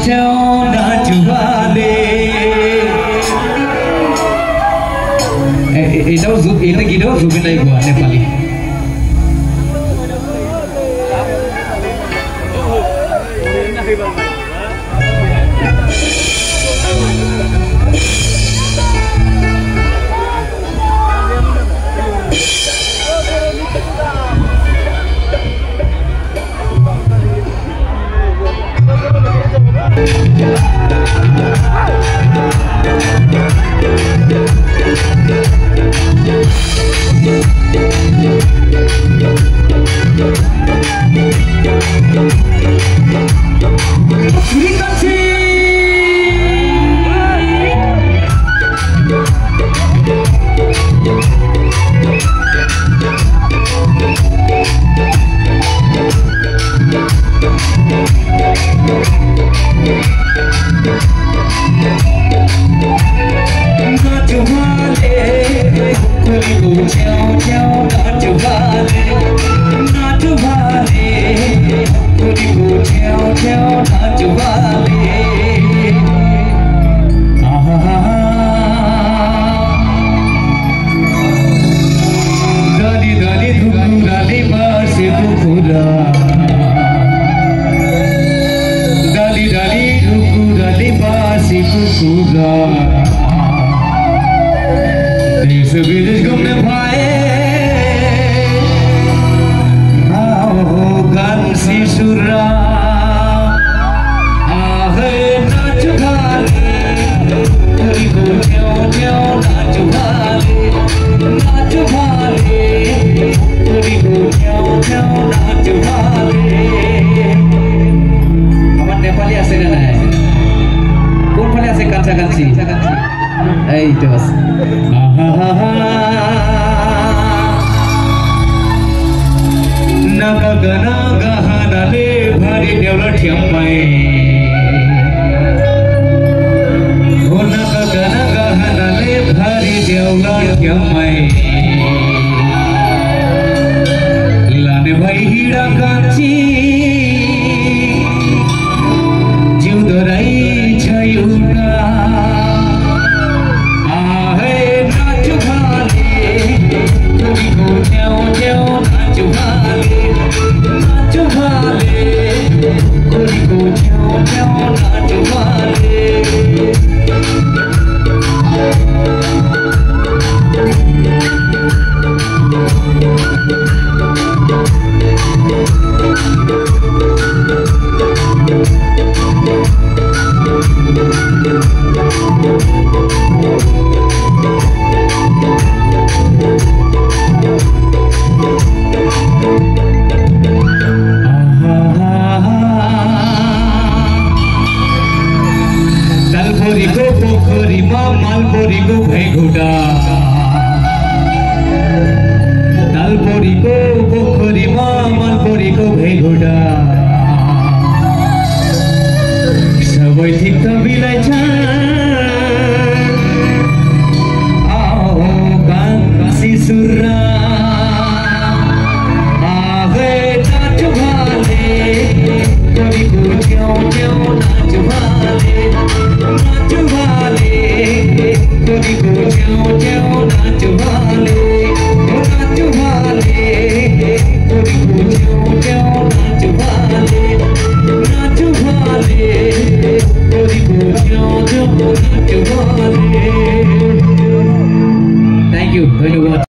छेउ नाचुवाले এটা গীত জুবিন দাই গোৱা নেপালী देश विदेश घूमने भाए गान सी सुरा आहे नाच भाले कोई को न्यो न्यो नाच भाले कोई को न्यो न्यो नाच भाले আমার নেপালি আছে না নাই কোন ফলে আছে কাছাকাছি এই তো আছে naga gana gahana le bhari devla thiamai ho naga gana gahana le bhari devla thiamai lane bhai hira kachi jiu dorai chayuna Malpori ko bheguda Dalpori ko pokhori ma malpori ko bheguda sabai thik ta bilai cha ao gan si surra aave naach bhale kori ko kyau kyau naach bhale kori ko kyau kyau naach bhale naach bhale kori ko kyau kyau naach bhale naach bhale kori ko kyau kyau naach bhale thank you ধন্যবাদ